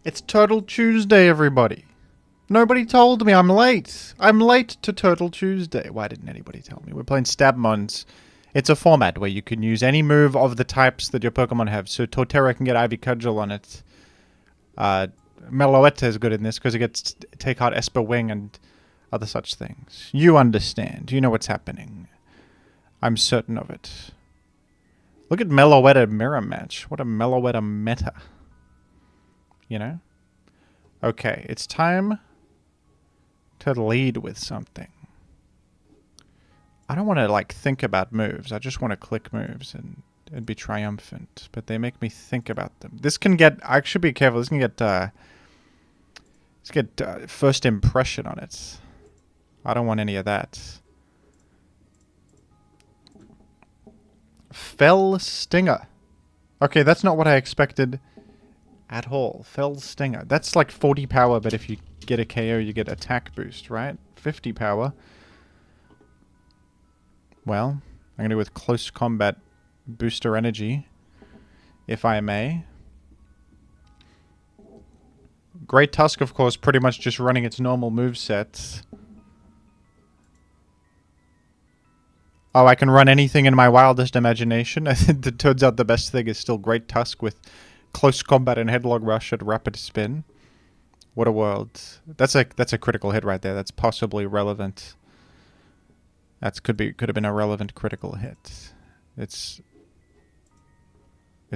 It's Turtle Tuesday, everybody. Nobody told me I'm late. I'm late to Turtle Tuesday. Why didn't anybody tell me? We're playing Stabmons. It's a format where you can use any move of the types that your Pokemon have. So Torterra can get Ivy Cudgel on it. Meloetta is good in this because it gets Take Heart, Esper Wing, and other such things. You understand. You know what's happening. I'm certain of it. Look at Meloetta Mirror Match. What a Meloetta meta. You know? Okay, it's time to lead with something. I don't want to, like, think about moves. I just want to click moves and be triumphant. But they make me think about them. This can get... I should be careful. This can get... let's get first impression on it. I don't want any of that. Fell Stinger. Okay, that's not what I expected at all. Fell Stinger. That's like 40 power, but if you get a KO, you get attack boost, right? 50 power. Well, I'm going to go with Close Combat Booster Energy, if I may. Great Tusk, of course, pretty much just running its normal moveset. Oh, I can run anything in my wildest imagination. It turns out the best thing is still Great Tusk with Close Combat and Headlong Rush at Rapid Spin. What a world. That's a critical hit right there. That's possibly relevant. Could have been a relevant critical hit. It's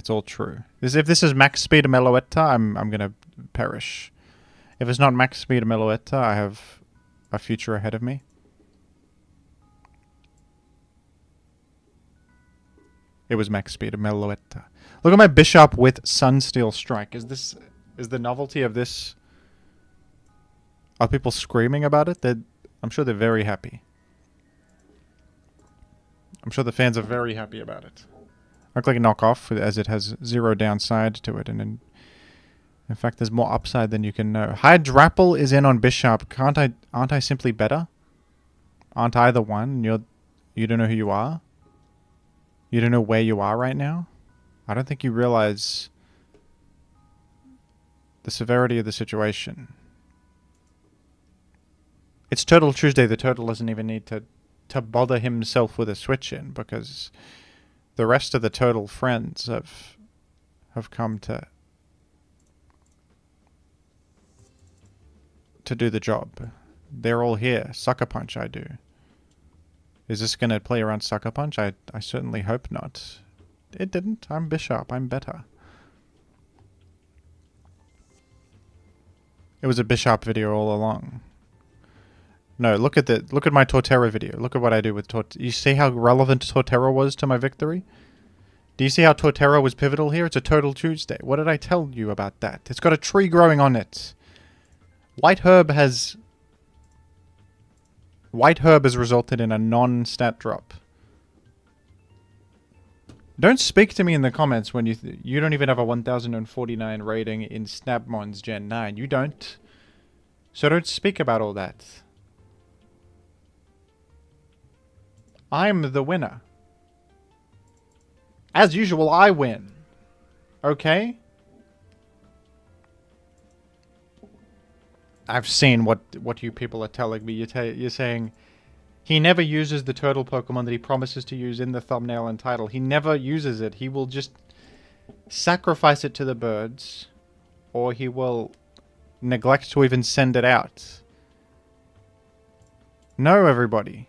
all true. If this is max speed Meloetta, I'm gonna perish. If it's not max speed Meloetta, I have a future ahead of me. It was max speed Meloetta. Look at my Bishop with Sunsteel Strike. Is the novelty of this? Are people screaming about it? I'm sure they're very happy. I'm sure the fans are very happy about it. Look like a knockoff, as it has zero downside to it, and in fact, there's more upside than you can know. Hydrapple is in on Bishop. Aren't I simply better? Aren't I the one? You don't know who you are. You don't know where you are right now. I don't think you realize the severity of the situation. It's Turtle Tuesday. The turtle doesn't even need to bother himself with a switch in, because the rest of the turtle friends have come to do the job. They're all here. Sucker Punch, I do. Is this going to play around Sucker Punch? I certainly hope not. It didn't. I'm Bishop. I'm better. It was a Bishop video all along. No, look at my Torterra video. Look at what I do with Torterra. You see how relevant Torterra was to my victory? Do you see how Torterra was pivotal here? It's a Turtle Tuesday. What did I tell you about that? It's got a tree growing on it. White Herb has resulted in a non-stat drop. Don't speak to me in the comments when you don't even have a 1049 rating in Stabmons Gen 9. You don't. So don't speak about all that. I'm the winner. As usual, I win. Okay? I've seen what you people are telling me. You're saying he never uses the turtle Pokemon that he promises to use in the thumbnail and title. He never uses it. He will just sacrifice it to the birds, or he will neglect to even send it out. No, everybody.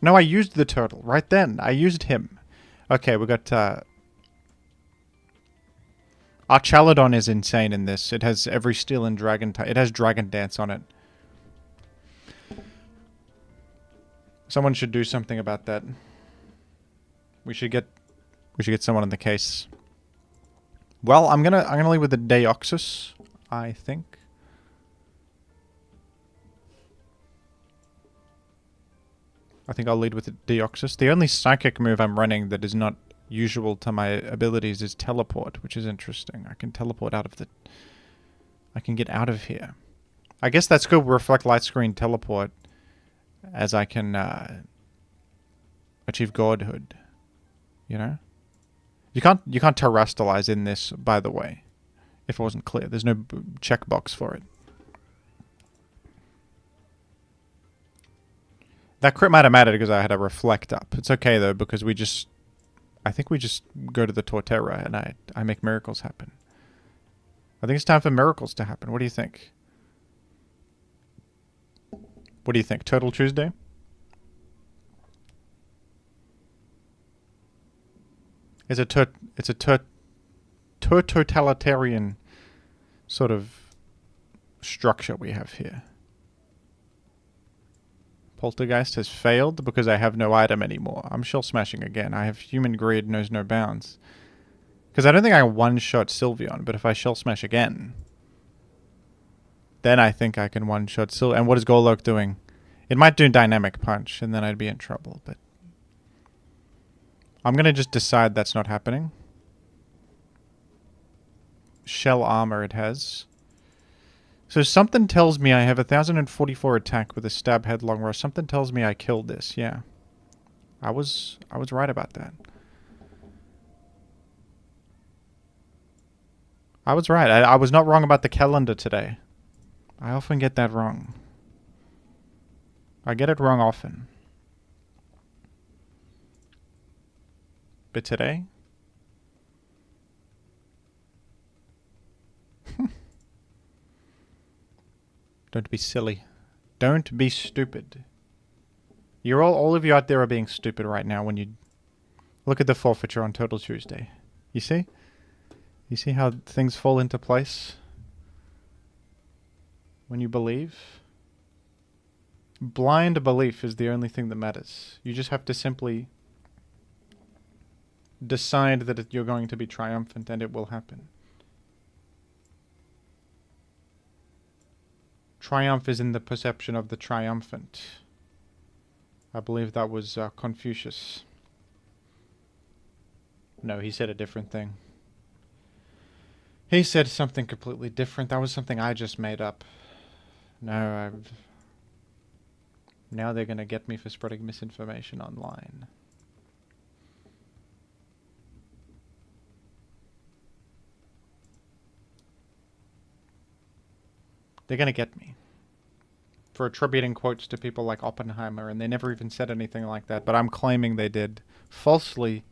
No, I used the turtle right then. I used him. Okay, we got Archaladon is insane in this. It has every steel and dragon type. It has Dragon Dance on it. Someone should do something about that. We should get someone in the case. Well, I'm gonna leave with the Deoxys, I think. I think I'll lead with the Deoxys. The only psychic move I'm running that is not usual to my abilities is teleport, which is interesting. I can teleport out of the... I can get out of here. I guess that's good. Reflect Light Screen teleport, as I can achieve godhood. You know? You can't terrestrialize in this, by the way. If it wasn't clear, there's no checkbox for it. That crit might have mattered because I had a reflect up. It's okay though, because I think we just go to the Torterra and I make miracles happen. I think it's time for miracles to happen. What do you think? What do you think? Turtle Tuesday? It's a totalitarian sort of structure we have here. Poltergeist has failed because I have no item anymore. I'm shell smashing again. I have human greed knows no bounds. Because I don't think I one-shot Sylveon, but if I shell smash again, then I think I can one-shot Sylveon. And what is Golok doing? It might do dynamic punch, and then I'd be in trouble, but I'm going to just decide that's not happening. Shell armor it has. So something tells me I have 1044 attack with a stab headlong rush. Something tells me I killed this, yeah. I was right about that. I was right. I was not wrong about the calendar today. I often get that wrong. I get it wrong often. But today? Don't be silly. Don't be stupid. You're all of you out there are being stupid right now when you look at the forfeiture on Turtle Tuesday. You see? You see how things fall into place? When you believe? Blind belief is the only thing that matters. You just have to simply decide that you're going to be triumphant and it will happen. Triumph is in the perception of the triumphant. I believe that was Confucius. No, he said a different thing. He said something completely different. That was something I just made up. No, now they're going to get me for spreading misinformation online. They're going to get me for attributing quotes to people like Oppenheimer, and they never even said anything like that, but I'm claiming they did falsely.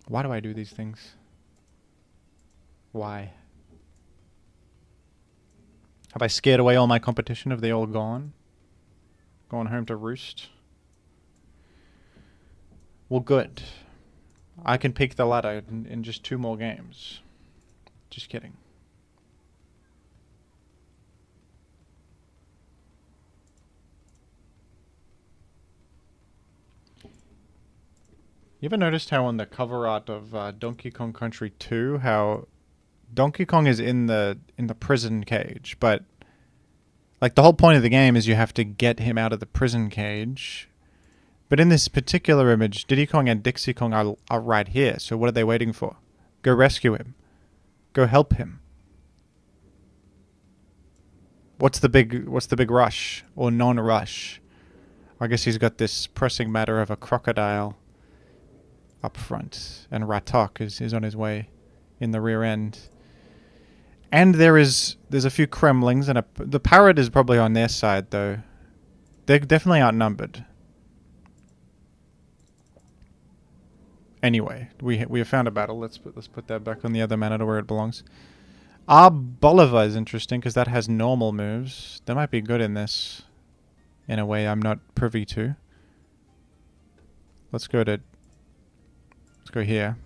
Why do I do these things? Why? Have I scared away all my competition? Have they all gone? Gone home to roost? Well, good. I can peak the ladder in just 2 more games. Just kidding. You ever noticed how on the cover art of Donkey Kong Country 2, how Donkey Kong is in the prison cage, but like the whole point of the game is you have to get him out of the prison cage. But in this particular image, Diddy Kong and Dixie Kong are right here. So what are they waiting for? Go rescue him. Go help him. What's the big rush or non-rush? I guess he's got this pressing matter of a crocodile up front, and Ratok is on his way in the rear end. And there's a few Kremlings, and the parrot is probably on their side though. They're definitely outnumbered. Anyway, we have found a battle. Let's put that back on the other mana to where it belongs. Bolivar is interesting because that has normal moves. That might be good in this, in a way I'm not privy to. Let's go here.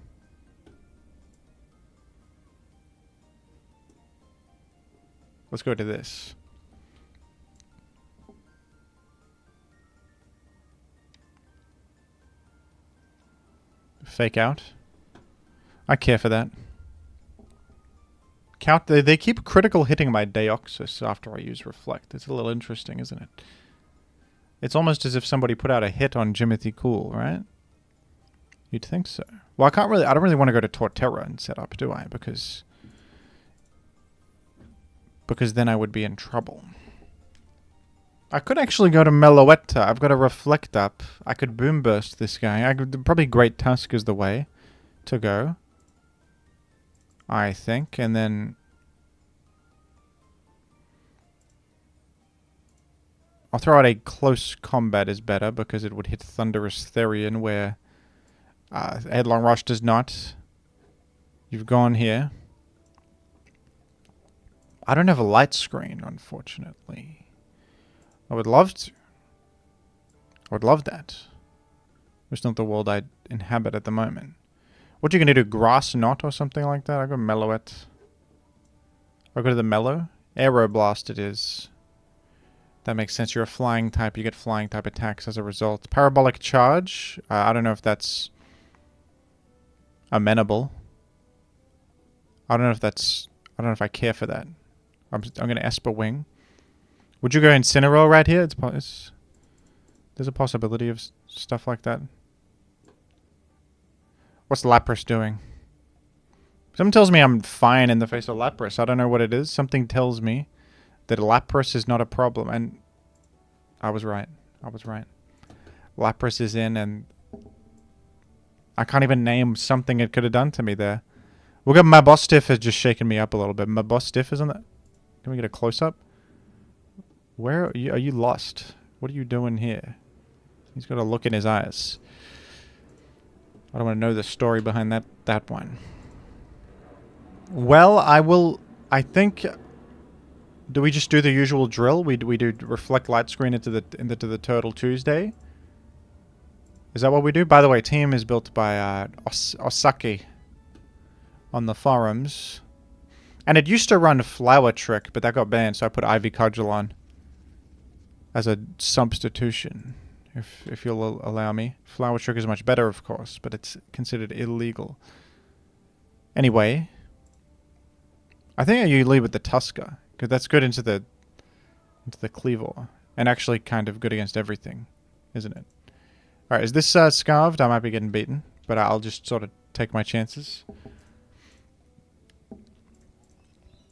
Let's go to this. Fake out. I care for that. They keep critical hitting my Deoxys after I use Reflect. It's a little interesting, isn't it? It's almost as if somebody put out a hit on Jimothy Cool, right? You'd think so. Well, I don't really want to go to Torterra and set up, do I? Because then I would be in trouble. I could actually go to Meloetta. I've got a reflect up. I could boom burst this guy. Probably Great Tusk is the way to go, I think. And then I'll throw out a close combat is better because it would hit Thunderous Therian where Headlong Rush does not. You've gone here. I don't have a light screen, unfortunately. I would love to. I would love that. It's not the world I inhabit at the moment. What you gonna do? Grass Knot or something like that? I go Mellowet. I go to the Mellow. Aeroblast it is. That makes sense. You're a flying type. You get flying type attacks as a result. Parabolic Charge. I don't know if that's amenable. I don't know if I care for that. I'm going to Esper Wing. Would you go Incineroar right here? There's a possibility of stuff like that. What's Lapras doing? Something tells me I'm fine in the face of Lapras. I don't know what it is. Something tells me that Lapras is not a problem. And I was right. I was right. Lapras is in and I can't even name something it could have done to me there. We'll get Mabostiff has just shaken me up a little bit. Mabostiff, isn't that? Can we get a close-up? Where are you? Are you lost? What are you doing here? He's got a look in his eyes. I don't want to know the story behind that one. Well, I think... Do we just do the usual drill? We do reflect light screen into the Turtle Tuesday? Is that what we do? By the way, team is built by Osake on the forums. And it used to run Flower Trick, but that got banned, so I put Ivy Cudgel on as a substitution, if you'll allow me. Flower Trick is much better, of course, but it's considered illegal. Anyway, I think you lead with the Tusker, because that's good into the Cleavor, and actually kind of good against everything, isn't it? Alright, is this Scarved? I might be getting beaten, but I'll just sort of take my chances.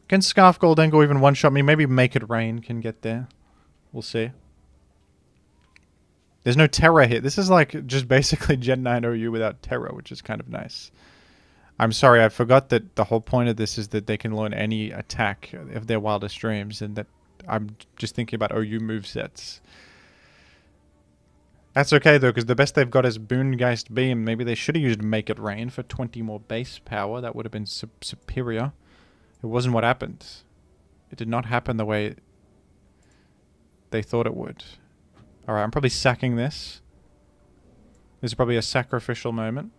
Can Scarf Goldengo even one-shot me? Maybe Make It Rain can get there. We'll see. There's no Terra here. This is like just basically Gen 9 OU without Terra, which is kind of nice. I'm sorry, I forgot that the whole point of this is that they can learn any attack of their wildest dreams, and that I'm just thinking about OU movesets. That's okay, though, because the best they've got is Boongeist Beam. Maybe they should have used Make It Rain for 20 more base power. That would have been superior. It wasn't what happened. It did not happen the way they thought it would. Alright, I'm probably sacking this. This is probably a sacrificial moment.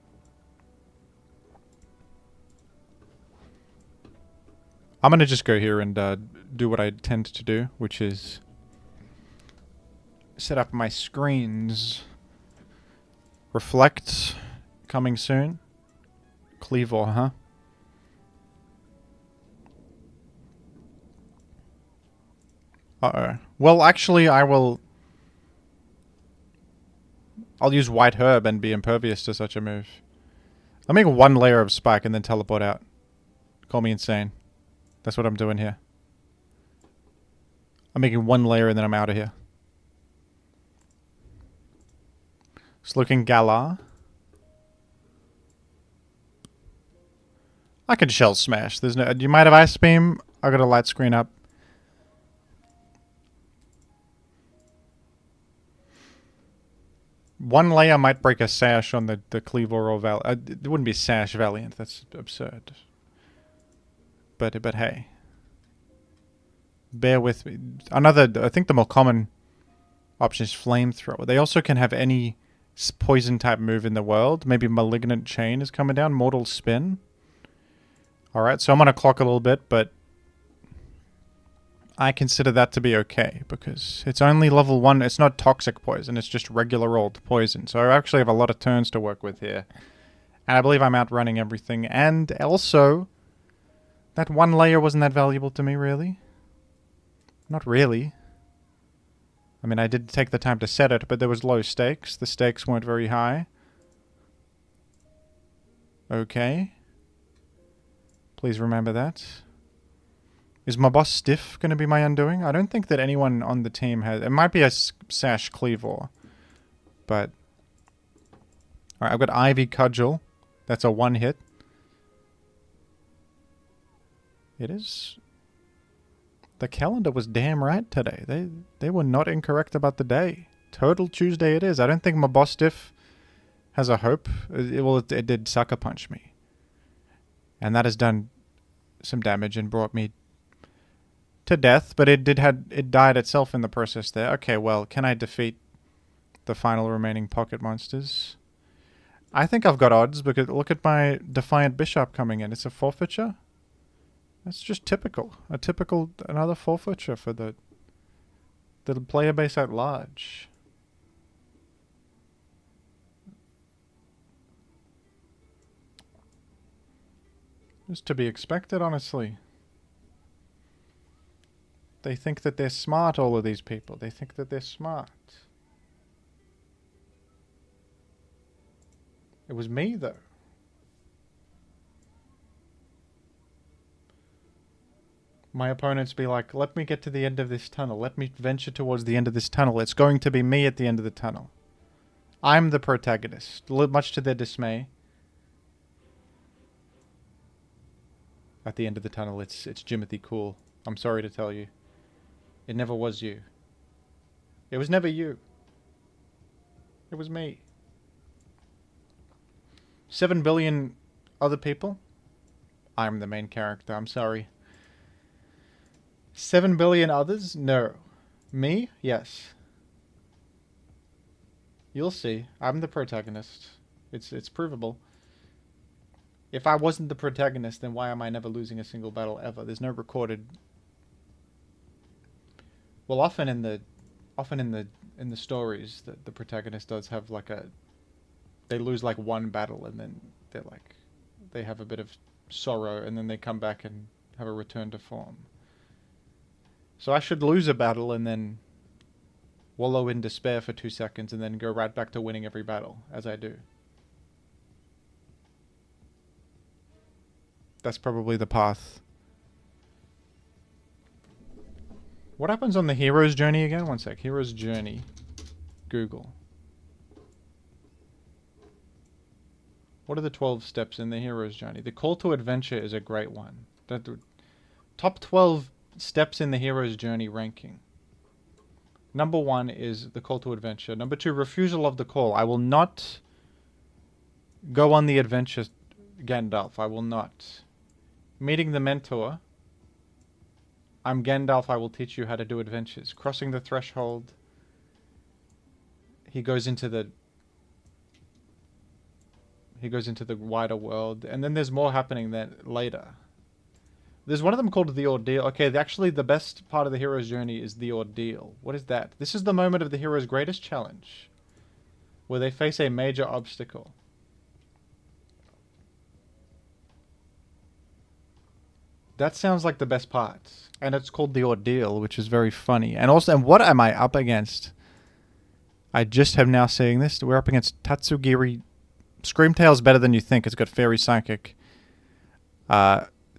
I'm going to just go here and do what I tend to do, which is set up my screens. Reflect, coming soon. Cleavor, huh? Uh-oh. Well, actually, I'll use White Herb and be impervious to such a move. I'll make one layer of Spike and then teleport out. Call me insane. That's what I'm doing here. I'm making one layer and then I'm out of here. Slooking Galar. I can Shell Smash. There's no... You might have Ice Beam. I got a light screen up. One layer might break a Sash on the Cleavor or Valiant. It wouldn't be Sash Valiant. That's absurd. But hey. Bear with me. I think the more common option is Flamethrower. They also can have any poison type move in the world. Maybe Malignant Chain is coming down. Mortal Spin. Alright, so I'm going to clock a little bit, but I consider that to be okay, because it's only level 1. It's not toxic poison, it's just regular old poison. So I actually have a lot of turns to work with here. And I believe I'm outrunning everything. And also, that one layer wasn't that valuable to me, really. Not really. I mean, I did take the time to set it, but there was low stakes. The stakes weren't very high. Okay. Please remember that. Is my boss stiff going to be my undoing? I don't think that anyone on the team has... It might be a Sash Cleavor. But... Alright, I've got Ivy Cudgel. That's a 1-hit. It is... The calendar was damn right today. They were not incorrect about the day. Total Tuesday it is. I don't think my boss stiff has a hope. It did sucker punch me. And that has done some damage and brought me to death, but it died itself in the process there. Okay, well, can I defeat the final remaining pocket monsters? I think I've got odds because look at my Defiant Bishop coming in. It's a forfeiture. That's just typical. Another forfeiture for the player base at large. Just to be expected, honestly. They think that they're smart, all of these people. They think that they're smart. It was me, though. My opponents be like, let me get to the end of this tunnel. Let me venture towards the end of this tunnel. It's going to be me at the end of the tunnel. I'm the protagonist, much to their dismay. At the end of the tunnel, it's Jimothy Cool. I'm sorry to tell you. It never was you. It was never you. It was me. 7 billion other people? I'm the main character, I'm sorry. 7 billion others? No. Me? Yes. You'll see. I'm the protagonist. It's provable. If I wasn't the protagonist, then why am I never losing a single battle ever? There's no recorded... Well, often in the stories, the protagonist does have like a... They lose like one battle and then they're like... They have a bit of sorrow and then they come back and have a return to form. So I should lose a battle and then wallow in despair for 2 seconds and then go right back to winning every battle, as I do. That's probably the path. What happens on the hero's journey again? One sec. Hero's journey. Google. What are the 12 steps in the hero's journey? The call to adventure is a great one. The top 12 steps in the hero's journey ranking. Number 1 is the call to adventure. Number 2, refusal of the call. I will not go on the adventure, Gandalf. I will not. Meeting the mentor. I'm Gandalf. I will teach you how to do adventures. Crossing the threshold. He goes into the wider world. And then there's more happening then later. There's one of them called the ordeal. Okay, actually the best part of the hero's journey is the ordeal. What is that? This is the moment of the hero's greatest challenge, where they face a major obstacle. That sounds like the best part. And it's called the ordeal, which is very funny. And also, and what am I up against? I just have now saying this. We're up against Tatsugiri. Screamtail's better than you think. It's got Fairy Psychic.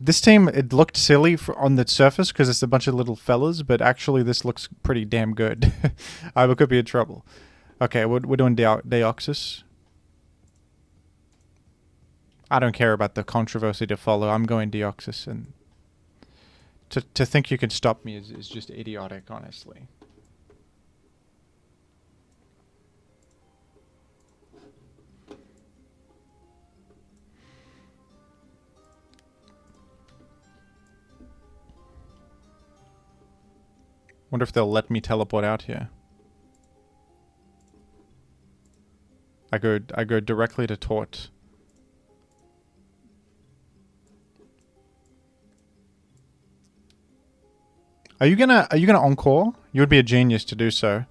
This team, it looked silly on the surface because it's a bunch of little fellas, but actually this looks pretty damn good. We could be in trouble. Okay, we're doing Deoxys. I don't care about the controversy to follow. I'm going Deoxys, and to think you can stop me is just idiotic, honestly. Wonder if they'll let me teleport out here. I go directly to Tort. Are you gonna encore? You would be a genius to do so.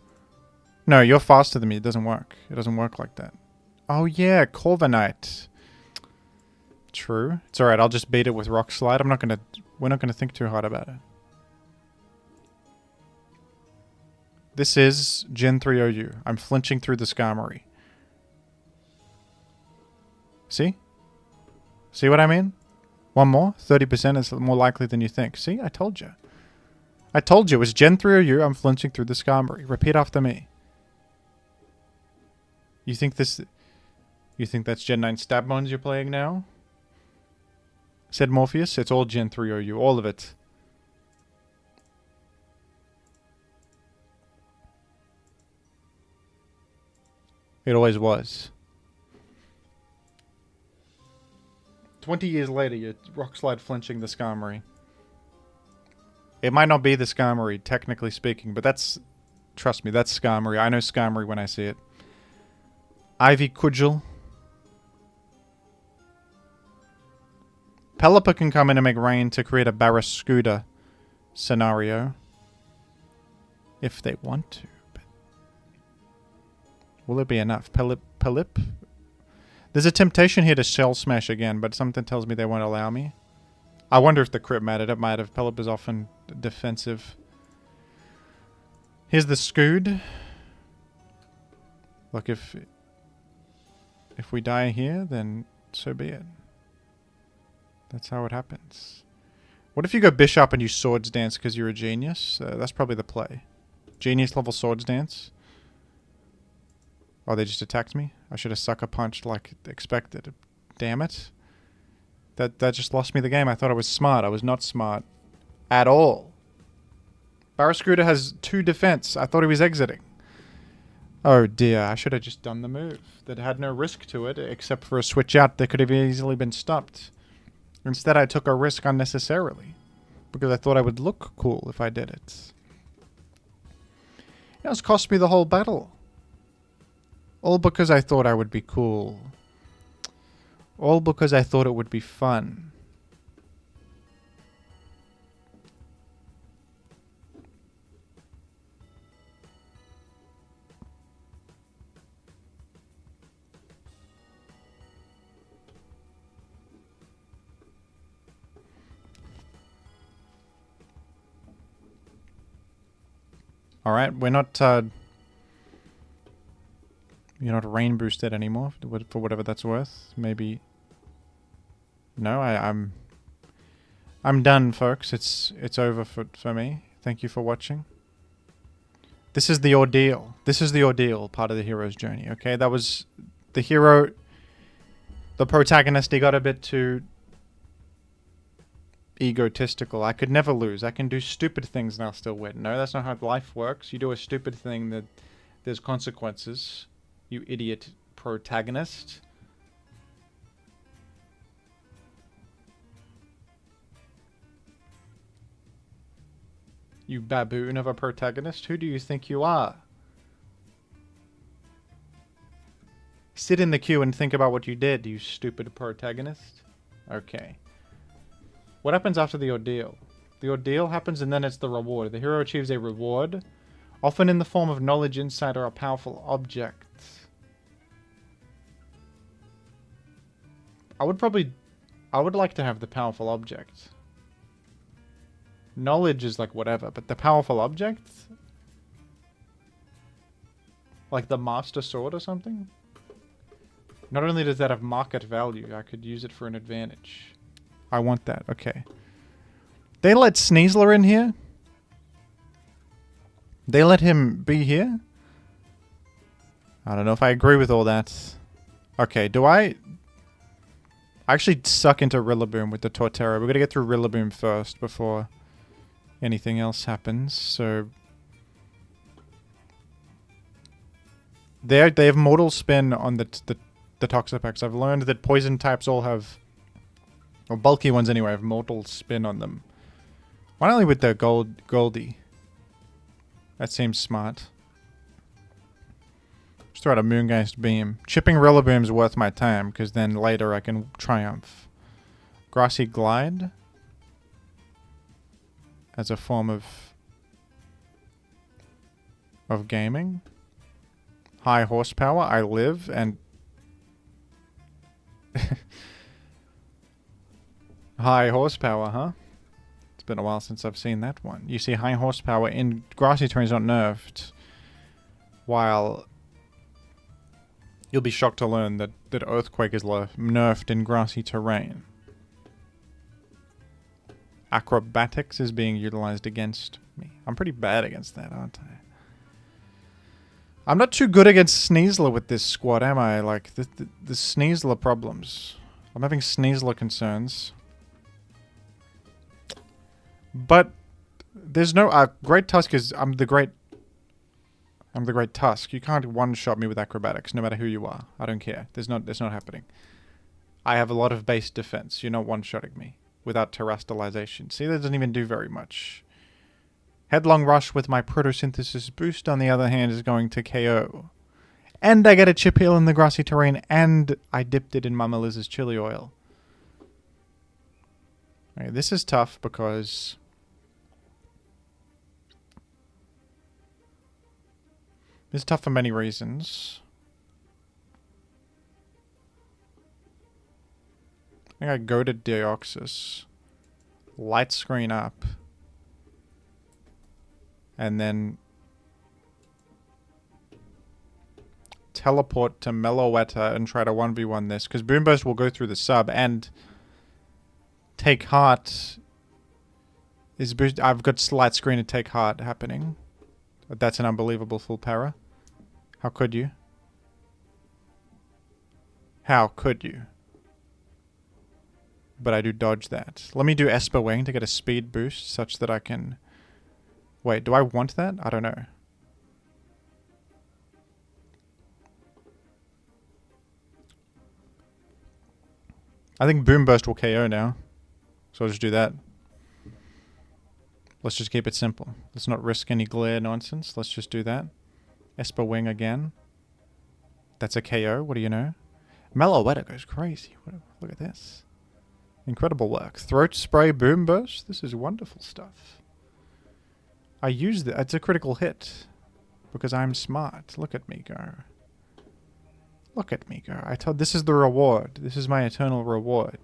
No, you're faster than me. It doesn't work. It doesn't work like that. Oh yeah, Corviknight. True. It's alright, I'll just beat it with Rock Slide. We're not gonna think too hard about it. This is Gen 3 OU. I'm flinching through the Skarmory. See? See what I mean? One more? 30% is more likely than you think. See, I told you. I told you, it was Gen 3 or you. I'm flinching through the Skarmory. Repeat after me. You think this... You think that's Gen 9 Stabmons you're playing now? Said Morpheus. It's all Gen 3 or you. All of it. It always was. 20 years later, you're rockslide flinching the Skarmory. It might not be the Skarmory, technically speaking, but that's... Trust me, that's Skarmory. I know Skarmory when I see it. Ivy Cudgel. Pelipper can come in and make rain to create a Barraskewda scenario. If they want to. But will it be enough? Pelip? There's a temptation here to Shell Smash again, but something tells me they won't allow me. I wonder if the crit mattered. It might have. Pelip is often defensive. Here's the Scood. Look, if we die here, then so be it. That's how it happens. What if you go Bishop and you Swords Dance because you're a genius? That's probably the play. Genius level Swords Dance. Oh, they just attacked me? I should have Sucker Punched like expected. Damn it. That just lost me the game. I thought I was smart. I was not smart. At all. Barraskewda has 2 defense. I thought he was exiting. Oh dear, I should have just done the move. That had no risk to it, except for a switch out that could have easily been stopped. Instead, I took a risk unnecessarily. Because I thought I would look cool if I did it. It's cost me the whole battle. All because I thought I would be cool. All because I thought it would be fun. Alright, we're not, you're not rain boosted anymore, for whatever that's worth. Maybe... No, I'm done, folks. It's over for me. Thank you for watching. This is the ordeal. This is the ordeal part of the hero's journey, okay? That was the hero, the protagonist, he got a bit too egotistical. I could never lose. I can do stupid things and I'll still win. No, that's not how life works. You do a stupid thing, that there's consequences. You idiot protagonist. You baboon of a protagonist. Who do you think you are? Sit in the queue and think about what you did, you stupid protagonist. Okay. What happens after the ordeal? The ordeal happens and then it's the reward. The hero achieves a reward, often in the form of knowledge, insight, or a powerful object. I would like to have the powerful object. Knowledge is like whatever, but the powerful object? Like the Master Sword or something? Not only does that have market value, I could use it for an advantage. I want that. Okay. They let Sneasler in here? They let him be here? I don't know if I agree with all that. Okay, do I actually suck into Rillaboom with the Torterra? We're gonna get through Rillaboom first before anything else happens, so... They have Mortal Spin on the Toxapex. I've learned that poison types all have... Or bulky ones anyway, have Mortal Spin on them. Why not with the Goldie? That seems smart. Just throw out a Moongeist Beam. Chipping Rillaboom's worth my time, because then later I can Triumph. Grassy Glide. As a form of gaming. High horsepower. I live and... High horsepower, huh? It's been a while since I've seen that one. You see high horsepower in grassy terrain is not nerfed. While you'll be shocked to learn that Earthquake is nerfed in grassy terrain. acrobatics is being utilized against me. I'm pretty bad against that, aren't I? I'm not too good against Sneasler with this squad, am I? Like, the Sneasler problems. I'm having Sneasler concerns. But there's no... Great Tusk is... I'm the Great Tusk. You can't one-shot me with acrobatics, no matter who you are. I don't care. It's not happening. I have a lot of base defense. You're not one-shotting me without terrestrialization. See, that doesn't even do very much. Headlong Rush with my Protosynthesis boost, on the other hand, is going to KO. And I get a chip heal in the grassy terrain, and I dipped it in Mama Liz's chili oil. Okay, this is tough because... This is tough for many reasons. I think I go to Deoxys. Light screen up. And then teleport to Meloetta and try to 1v1 this. Because Boomburst will go through the sub and Take Heart is boost. I've got light screen and Take Heart happening. That's an unbelievable full para. How could you? How could you? But I do dodge that. Let me do Esper Wing to get a speed boost such that I can... Wait, do I want that? I don't know. I think Boomburst will KO now. So I'll just do that. Let's just keep it simple. Let's not risk any glare nonsense. Let's just do that. Esper Wing again. That's a KO. What do you know? Meloetta goes crazy. Look at this. Incredible work. Throat Spray Boomburst. This is wonderful stuff. I use that. It's a critical hit. Because I'm smart. Look at me go. Look at me go. This is the reward. This is my eternal reward.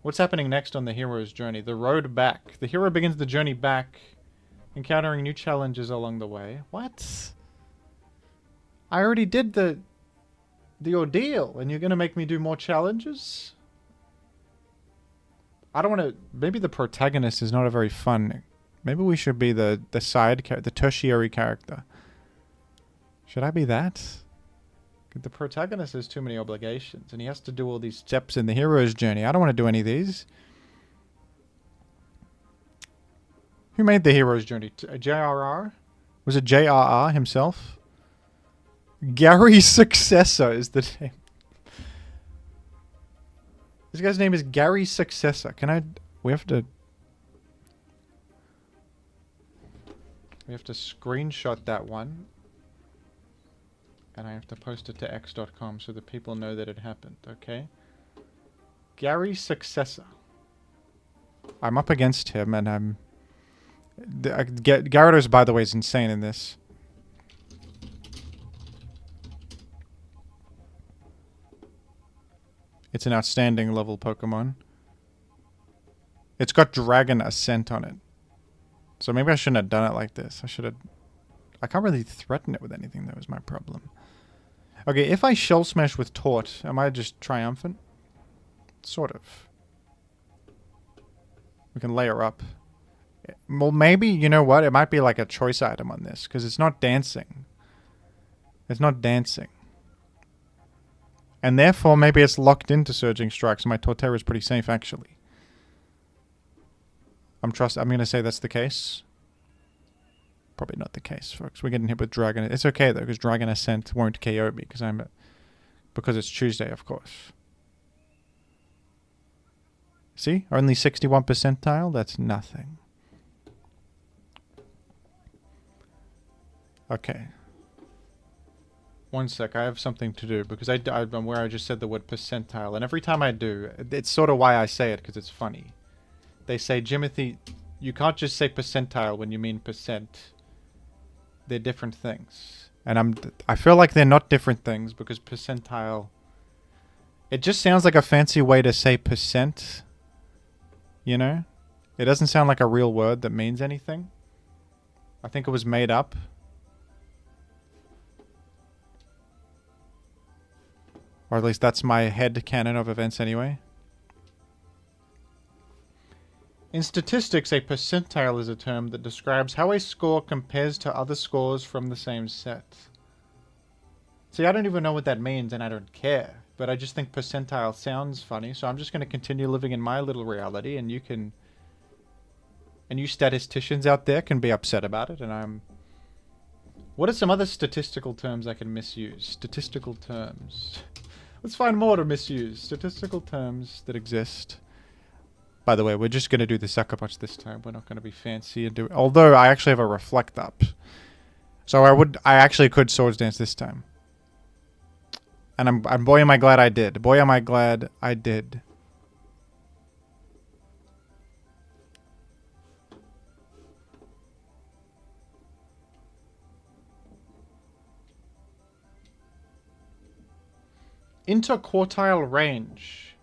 What's happening next on the hero's journey? The road back. The hero begins the journey back, encountering new challenges along the way. What? I already did the ordeal, and you're going to make me do more challenges? I don't want to... Maybe the protagonist is not a very fun... Maybe we should be the side character, the tertiary character. Should I be that? The protagonist has too many obligations, and he has to do all these steps in the hero's journey. I don't want to do any of these. Who made the hero's journey? JRR? Was it JRR himself? Gary Successor is the name. This guy's name is Gary Successor. Can I... We have to screenshot that one. And I have to post it to x.com so that people know that it happened, okay? Gary Successor. I'm up against him, and I'm... Gyarados, by the way, is insane in this. It's an outstanding level Pokemon. It's got Dragon Ascent on it. So maybe I shouldn't have done it like this. I should have... I can't really threaten it with anything, that was my problem. Okay, if I Shell Smash with Taunt, am I just triumphant? Sort of. We can layer up. Well, maybe, you know what? It might be like a choice item on this, because it's not dancing. It's not dancing. And therefore, maybe it's locked into Surging Strikes. My Torterra is pretty safe, actually. I'm going to say that's the case. Probably not the case, folks. We're getting hit with Dragon. It's okay, though, because Dragon Ascent won't KO me, because it's Tuesday, of course. See? Only 61 percentile? That's nothing. Okay. One sec, I have something to do, because I'm where I just said the word percentile, and every time I do, it's sort of why I say it, because it's funny. They say, Jimothy, you can't just say percentile when you mean percent. They're different things. And I feel like they're not different things, because percentile... It just sounds like a fancy way to say percent. You know? It doesn't sound like a real word that means anything. I think it was made up. Or at least that's my head canon of events anyway. In statistics, a percentile is a term that describes how a score compares to other scores from the same set. See, I don't even know what that means, and I don't care. But I just think percentile sounds funny, so I'm just going to continue living in my little reality, and you can... And you statisticians out there can be upset about it, and I'm... What are some other statistical terms I can misuse? Statistical terms. Let's find more to misuse. Statistical terms that exist. By the way, we're just going to do the sucker punch this time. We're not going to be fancy and do it. Although I actually have a reflect up. So I actually could swords dance this time. And boy am I glad I did. Boy am I glad I did. Interquartile range.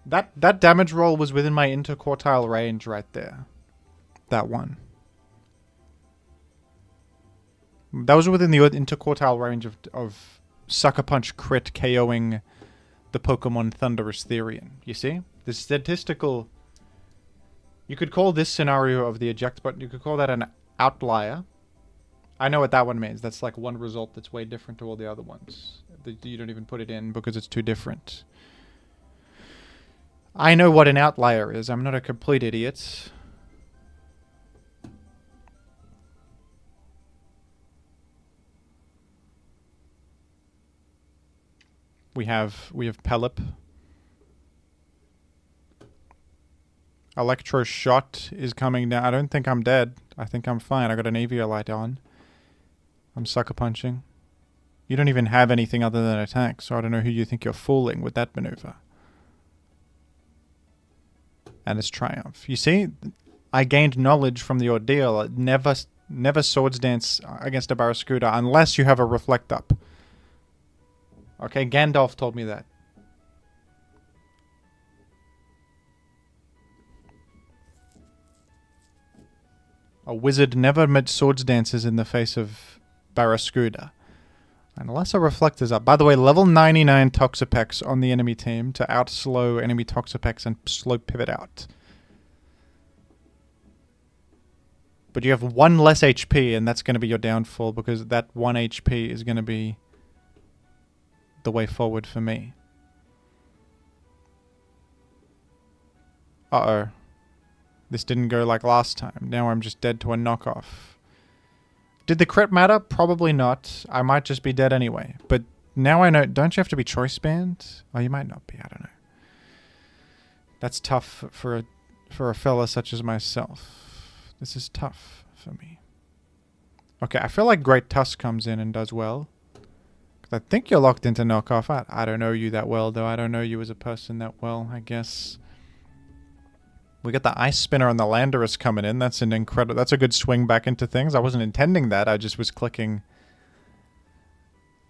That damage roll was within my interquartile range right there. That one. That was within the interquartile range of Sucker Punch crit KOing the Pokemon Thunderous Therian. You see? The statistical... You could call this scenario of the eject button, you could call that an outlier. I know what that one means. That's like one result that's way different to all the other ones. You don't even put it in because it's too different. I know what an outlier is. I'm not a complete idiot. We have Pelip. Electro Shot is coming down. I don't think I'm dead. I think I'm fine. I got an Eviolite on. I'm sucker punching. You don't even have anything other than attack, so I don't know who you think you're fooling with that maneuver. And it's Triumph. You see, I gained knowledge from the ordeal. Never swords dance against a Barraskewda unless you have a reflect up. Okay, Gandalf told me that. A wizard never made swords dances in the face of Barraskewda. Unless a reflector's up. By the way, level 99 Toxapex on the enemy team to outslow enemy Toxapex and slow pivot out. But you have 1 less HP, and that's going to be your downfall, because that 1 HP is going to be the way forward for me. Uh-oh. This didn't go like last time. Now I'm just dead to a knockoff. Did the crit matter? Probably not. I might just be dead anyway. But now I know... Don't you have to be choice banned? Oh, you might not be. I don't know. That's tough for a fella such as myself. This is tough for me. Okay, I feel like Great Tusk comes in and does well. I think you're locked into knockoff. I don't know you that well, though. I don't know you as a person that well, I guess. We got the Ice Spinner and the Landorus coming in. That's an incredible... That's a good swing back into things. I wasn't intending that. I just was clicking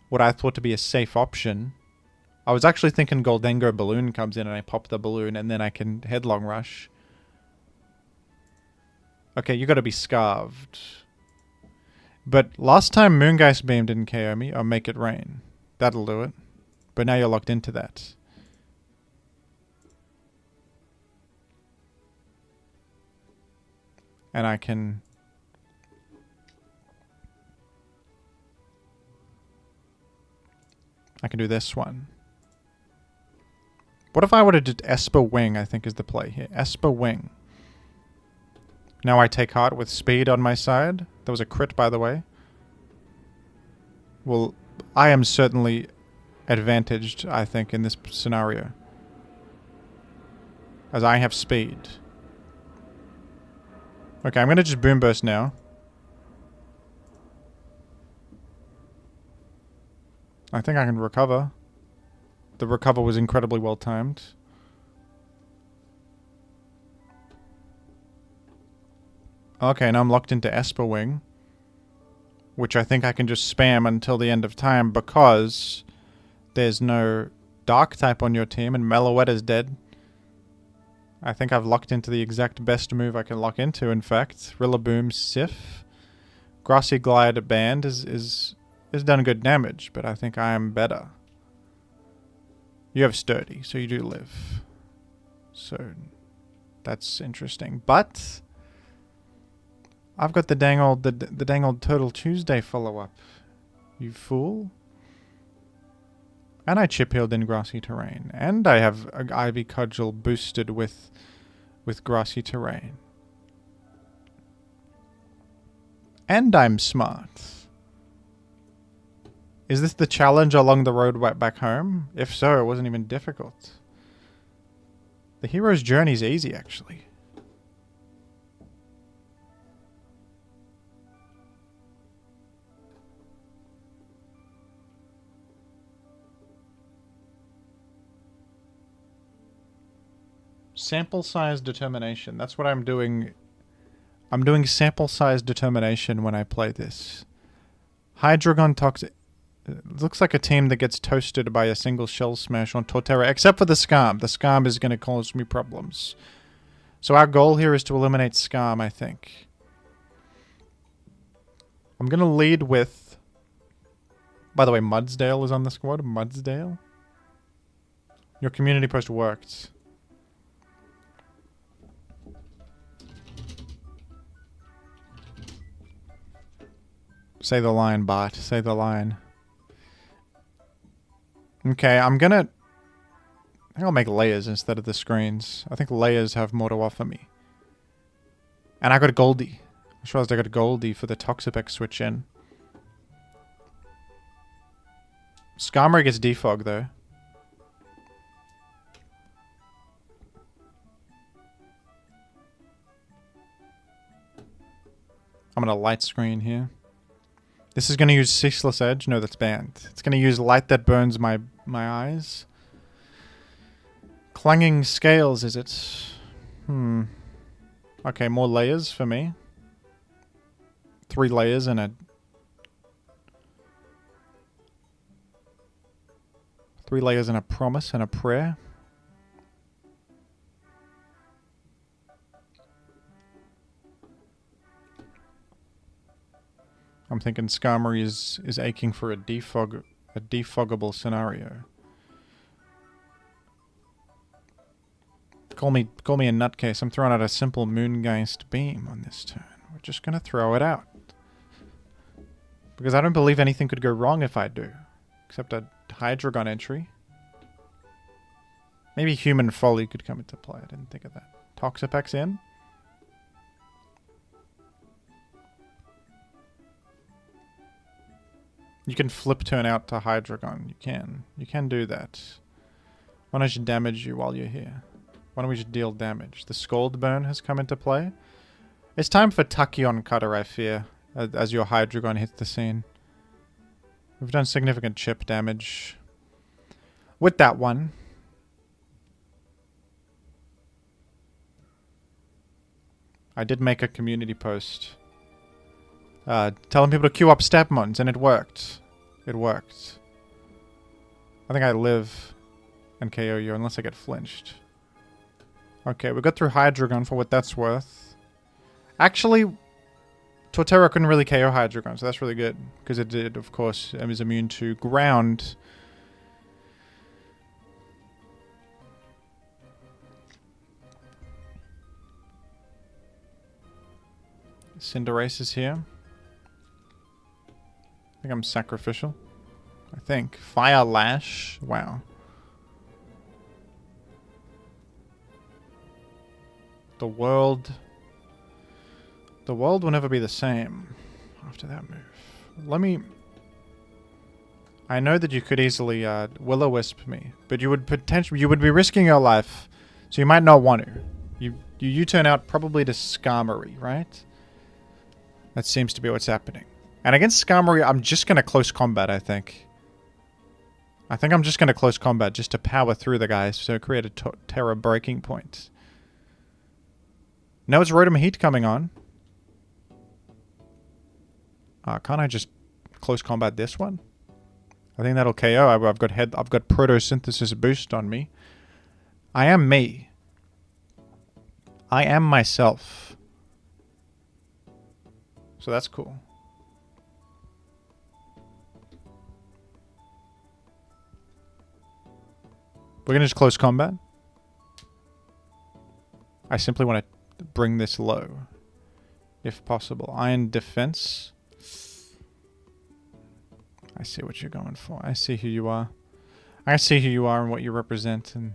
what I thought to be a safe option. I was actually thinking Goldengo Balloon comes in and I pop the balloon and then I can headlong rush. Okay, you got to be scarved. But last time Moongeist Beam didn't KO me, or Make It Rain. That'll do it. But now you're locked into that. And I can... do this one. What if I would have did Esper Wing, I think is the play here. Esper Wing. Now I take heart with speed on my side. That was a crit, by the way. Well, I am certainly advantaged, I think, in this scenario. As I have speed. Okay, I'm going to just Boom Burst now. I think I can recover. The recover was incredibly well timed. Okay, now I'm locked into Esper Wing. Which I think I can just spam until the end of time because there's no Dark type on your team and Meloetta is dead. I think I've locked into the exact best move I can lock into, in fact. Rillaboom, Sif. Grassy Glide Band is done good damage, but I think I am better. You have Sturdy, so you do live. So, That's interesting. But I've got the dang old Turtle Tuesday follow-up. You fool. And I chip-healed in grassy terrain. And I have an Ivy Cudgel boosted with grassy terrain. And I'm smart. Is this the challenge along the road back home? If so, it wasn't even difficult. The hero's journey's easy, actually. Sample size determination. That's what I'm doing. I'm doing sample size determination when I play this. Hydreigon Toxic. It looks like a team that gets toasted by a single shell smash on Torterra, except for the Scarm. The Scarm is going to cause me problems. So our goal here is to eliminate Scarm, I think. I'm going to lead with... By the way, Mudsdale is on the squad. Mudsdale? Your community post worked. Say the line, bot. Say the line. Okay, I think I'll make layers instead of the screens. I think layers have more to offer me. And I got a Goldie. I realized I got a Goldie for the Toxapex switch in. Skarmory gets defog though. I'm gonna light screen here. This is going to use Ceaseless Edge. No, that's banned. It's going to use Light That Burns my eyes. Clanging Scales, is it? Okay, more layers for me. 3 layers and a... 3 layers and a promise and a prayer. I'm thinking Skarmory is aching for a defoggable scenario. Call me a nutcase. I'm throwing out a simple Moongeist Beam on this turn. We're just gonna throw it out. Because I don't believe anything could go wrong if I do. Except a Hydreigon entry. Maybe Human Folly could come into play. I didn't think of that. Toxapex in. You can flip turn out to Hydreigon. You can do that. Why don't you damage you while you're here? Why don't we just deal damage? The Scald Burn has come into play. It's time for Tachyon Cutter, I fear, as your Hydreigon hits the scene. We've done significant chip damage with that one. I did make a community post telling people to queue up Stabmons, and it worked. It worked. I think I live and KO you unless I get flinched. Okay, we got through Hydreigon for what that's worth. Actually, Torterra couldn't really KO Hydreigon, so that's really good. Because it did, of course, is immune to ground. Cinderace is here. I think I'm sacrificial. I think. Fire Lash. Wow. The world will never be the same after that move. Let me... I know that you could easily Will-O-Wisp me, but you would be risking your life, so you might not want to. You turn out probably to Skarmory, right? That seems to be what's happening. And against Skarmory, I'm just going to close combat, I think. I think I'm just going to close combat just to power through the guys to create a Torterra breaking point. Now it's Rotom Heat coming on. Can't I just close combat this one? I think that'll KO. I've got Protosynthesis boost on me. I am me. I am myself. So that's cool. We're gonna just close combat. I simply want to bring this low, if possible. Iron defense. I see what you're going for. I see who you are. I see who you are and what you represent and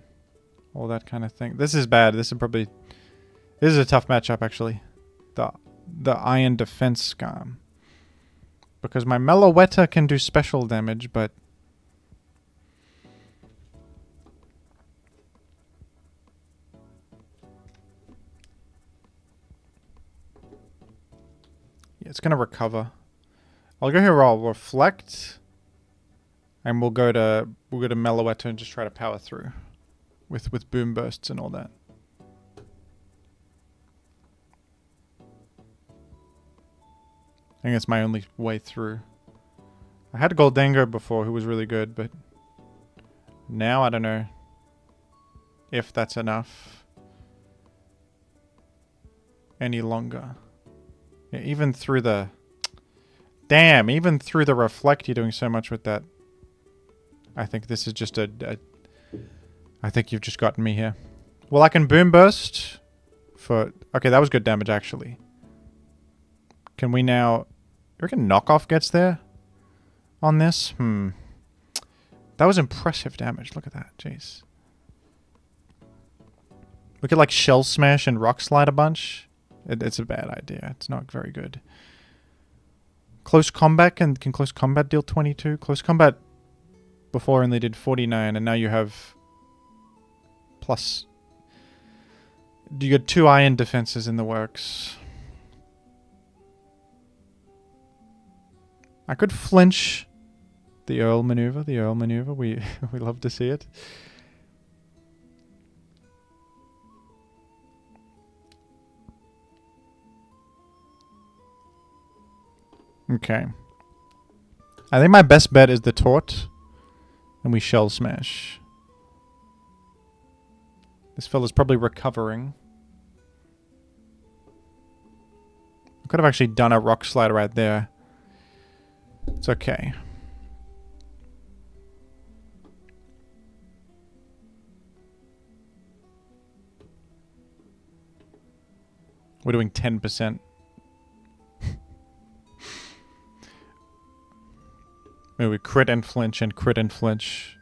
all that kind of thing. This is bad. This is a tough matchup, actually. The iron defense scam. Because my Meloetta can do special damage, but... yeah, it's going to recover. I'll go here, I'll reflect. And we'll go to Meloetta and just try to power through. With boom bursts and all that. I think it's my only way through. I had Goldango before, who was really good, but now I don't know if that's enough any longer. Yeah, even through the... Damn, even through the reflect, you're doing so much with that. I think this is just I think you've just gotten me here. Well, I can boom burst for... Okay, that was good damage, actually. Can we now... You reckon knockoff gets there on this? That was impressive damage. Look at that. Jeez. We could like shell smash and rock slide a bunch. It's a bad idea. It's not very good. Close combat. Can close combat deal 22? Close combat before only did 49 and now you have plus... You got 2 iron defenses in the works. I could flinch the Earl maneuver. We love to see it. Okay. I think my best bet is the Tort. And we shell smash. This fella's probably recovering. I could have actually done a rock slide right there. It's okay. We're doing 10%. Maybe we crit and flinch and crit and flinch.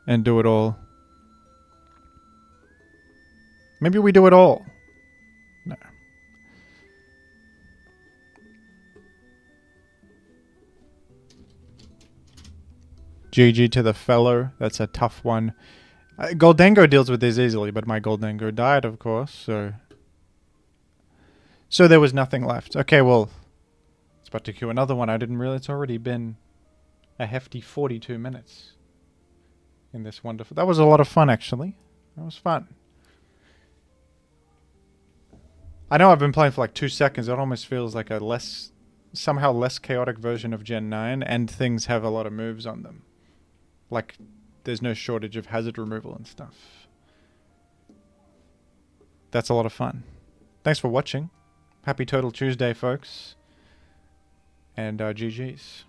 And do it all. Maybe we do it all. No. GG to the fellow. That's a tough one. Goldango deals with this easily, but my Goldango died, of course, so there was nothing left. Okay, well, it's about to queue another one. I didn't realize it's already been a hefty 42 minutes in this wonderful... That was a lot of fun, actually. That was fun. I know I've been playing for like 2 seconds. It almost feels like a somehow less chaotic version of Gen 9, and things have a lot of moves on them. Like, there's no shortage of hazard removal and stuff. That's a lot of fun. Thanks for watching. Happy Total Tuesday, folks. And GG's.